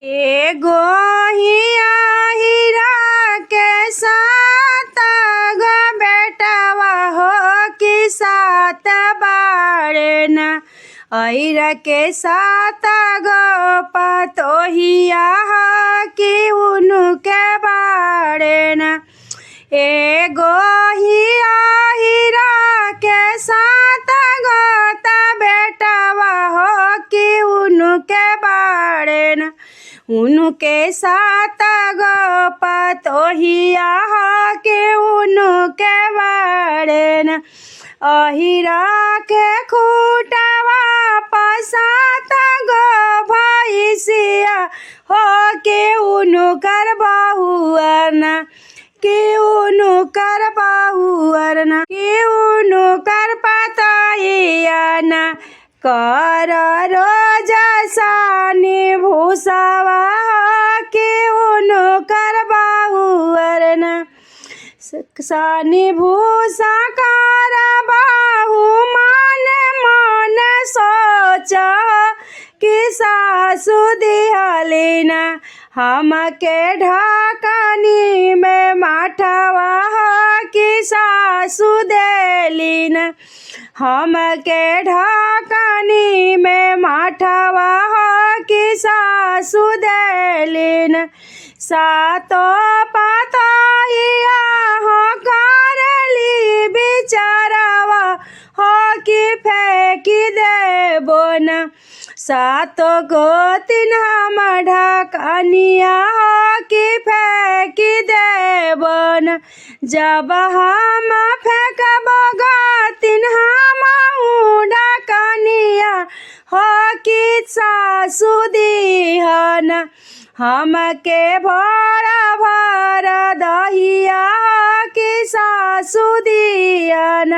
एगो हिया हीरा के सात गो बेटवा हो कि सात बारे न अहिरा के सात गो पतोहिया कि उनके बारे न एगो हिया हीरा के सात गो त बेटवा हो कि उनके बारे न उनके सात गो पतोहिया के उनके बारे न अहिरा के खूटवा पसात गो भैंसिया हो के उनकर बहुअर न कि उनकर बहुअर न कि उनकर पतोहिया न कर रोज सानी भूसवा कि उनकर बहुअर न सानी भूसा कर बाहु मन मन सोच कि सासु दिहलिन हमके ढकनी में माठवा कि सासु देलिन हमके ढकनी में माठवा कि सासु देलिन सातो पतोहिया हो करली बिचारवा हो कि फेंकी देबो न सातो गोतिन हम ढकनिया हो कि फेंकी देबो न जब हम फेंकबो गोतिन हम ढकनिया हो कि सासु दिहन हमके भर भर दहिया कि सासु दियन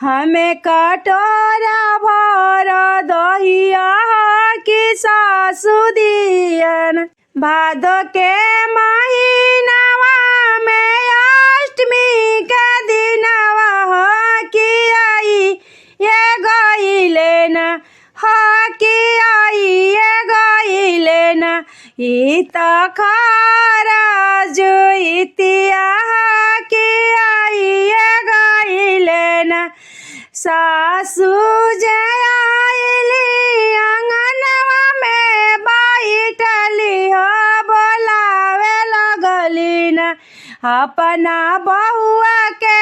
हमें कटोरा भर दहिया कि सासु दियन भादो के महीनावा में अष्टमी के दिनवा हो कि आई ये गईले न हो कि आई ये गईले न ई त खारा जुइतिया कि आई ये गईले न सासु जे आइली अंगनवा में बैठली हो बोलावे लगली न अपना बहुआ के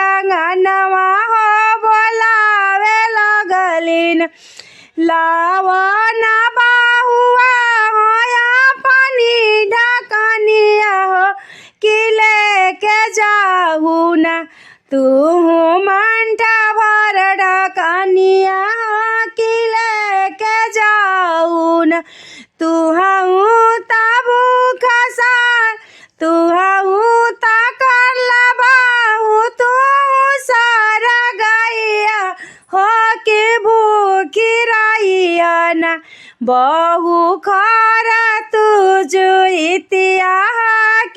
अंगनवा हो बोलावे लगली न लावना बहुआ हो अपनी ढकनिया हो कि लेके जाहू न तू मंटा भर ढकनिया कि लेके जाऊ न तू हूँ तबू खसार तू हूँ ता कर लबाहू तू सारा गैया हो कि भूखी रहिया न बहु खरा तू जुइतिया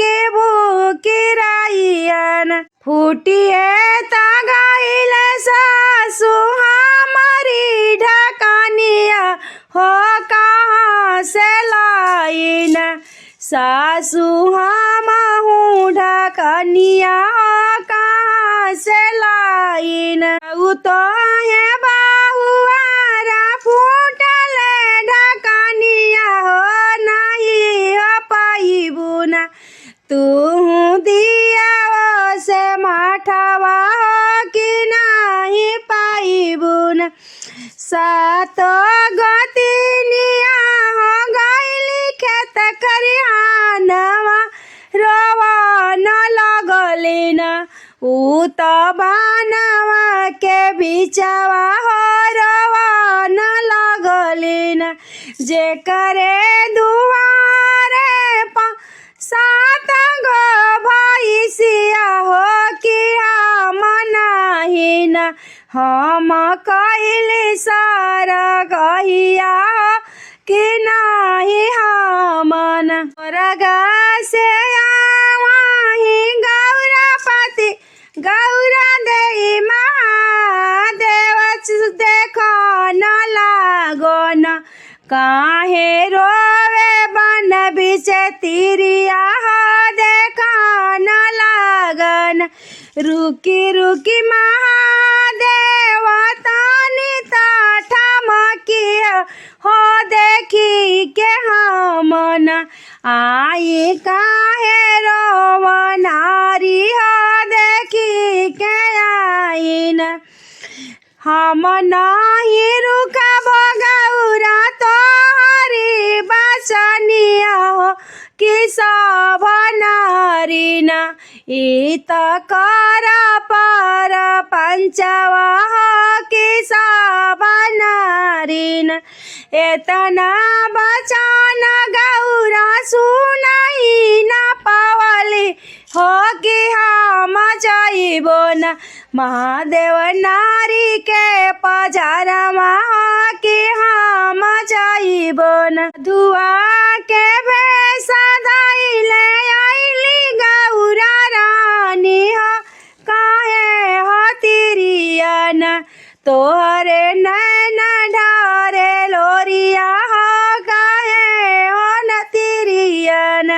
कि भूखी रहिया न फूटिए ता गइले सासु हमारी ढकनिया हो कहाँ से लाइन सासु हमहू ढकनिया हो कहाँ से लाइन उ तो है बहुआरा फूटल ढकनिया हो नहीं हो पाइबू न तू दिया से माठवा कि नहीं पाइबू न सातो गतिनिया हो गइली खेत खरिहानवा रोवा न लगली न उ त बनवा के बिचवा हो रोवा न लगली न जे करे दुआरे सात गो भैंसिया हो कि हम नहीं न हम कहली सारा गहिया कि नहीं हमन रगा से आवाही गौरापति गौरा देई महादेव देखो न लागो न काहे रोवे बन तिरिया हो देखा न लागन रुकी रुकी महादेव तानी ठमकिया हो देखी के हमन आई काहे रोवनारी हो देखी के आईन हम नहीं रुकब गौरा तोहरी बचनिया हो कि सब नारीन ई त कर पर पंचवा हो कि सब नारीन एतना बचन गौरा सुनाई न पावली हो कि हम जाइबो न महादेव नारी के पजारमा हो कि हम जाइबो न धुआ के भेष धइले आइली गौरा रानी हो काहे हो तिरियन तोहरे नैन ढारे लोरिया हो काहे हो न तिरियन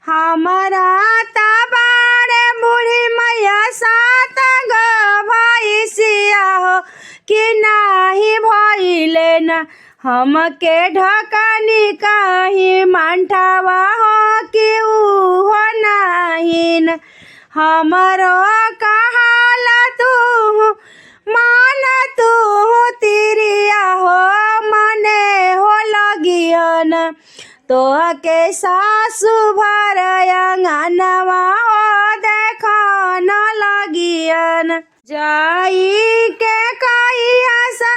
हमारा तबारे बूढ़ी मैया सात गो भैसिया हो कि नाही भइले न हमके ढकनी कहीं मंठवा हो कि उहो नाही न हमरो कहाला तू मान तू तिरिया हो मने हो लगियन तोहके सासु भर अंगनवा हो देखा न लगियन जाई के कहिया सा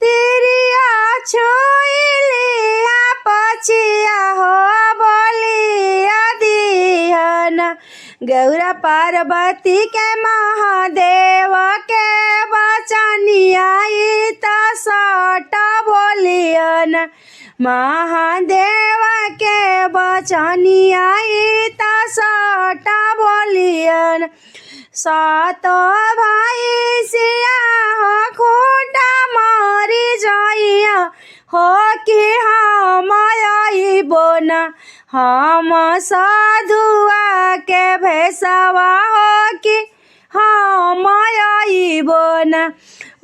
तिरिया छुइलिया पछिया हो बोलिया दिहन गौरा पार्वती के महादेव के बचनिया त सट बोलियन महादेव के बचनिया त सट बोलियन सात भाई सिया हो खूटा मारी जाइया हो कि हम आइबो न हम साधुआ के भेसवा हो कि हम आइबो न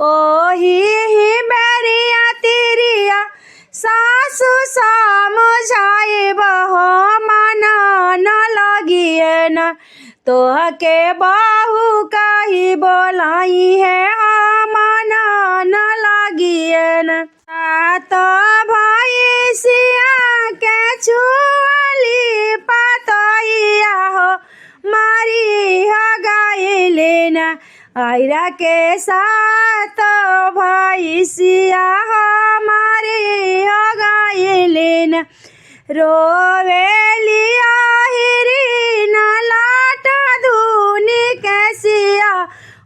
ओही ही बेरिया तिरिया सासु समझाइब हो मन न लगियन तोहके बहू कही बोलाई है हम न लगियन तो भाई सिया के छुअली पतइया हो मारी हो गइलिन आयरा के साथ भाई सिया हो मारी हो गइलिन रोवेली आहिरी न लाट धुनी कैसिया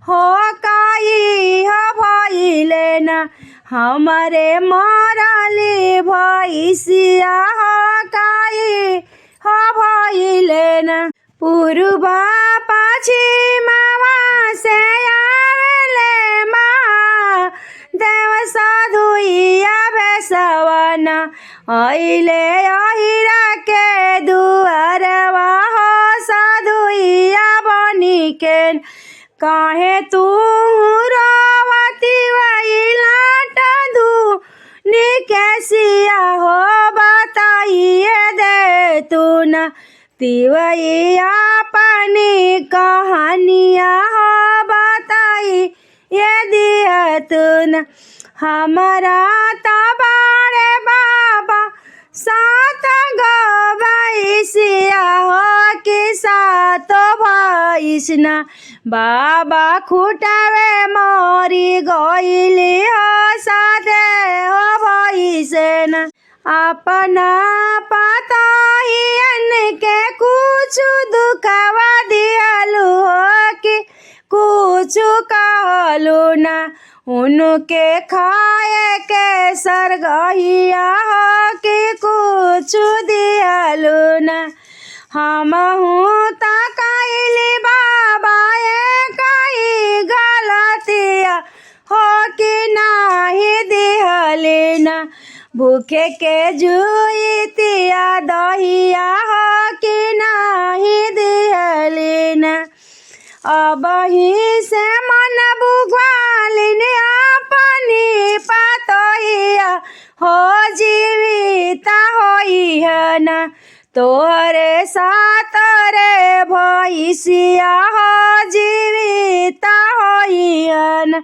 हो काई हो भइले न हमारे मरली भैसिया हो काई हो भइले न पूर्वा पश्चिमवा से आवेले महादेव साधुइया बेसवन अइले अहिरा के दुआरवा हो साधुइया बनिकेन काहे तू रोवती वैलाट धुनी कैसिया हो बताइए दे तू न तिवैया अपनी कहानिया हो बताई ये दिया तू न हमारा तबारे बाबा सात गो भैसिया हो कि सात भैसना बाबा खुटावे मोरी गइली हो साथे हो भैसन अपना पताहियन के कुछ दुखवा दियालु हो कि कुछ कहलू ना उनके खाए के सरगहिया हो कि कुछ दियालु ना हमहू तकैली बाबा कई गलतिया हो कि नाही दिहली ना भूखे के जुइतिया दहिया न तोहरे साथ रे भैसिया हो जीवित होइयन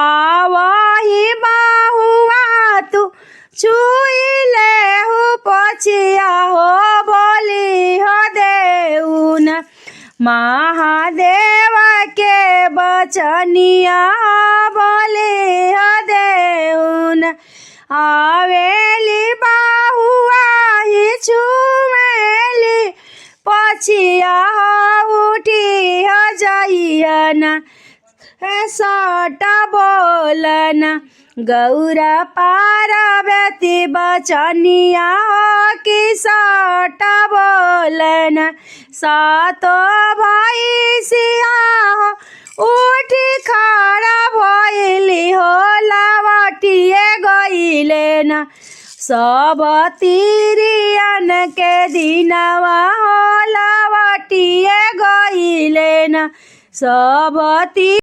आवही बहुआ तू छुइले हो पछिया हो बोली हो देउन महादेव के बचनिया बोली हो देउन आवेली बहुआ ही छुमेली पछिया उठी हो जाइयन सटा बोलन गौरा पार्वती बचनिया की सटा बोलन सातो भैसिया उठी खड़ा भइली हो लावटिए गइले न सब तिरियन के दिनवा हो लावटिए गइले न सब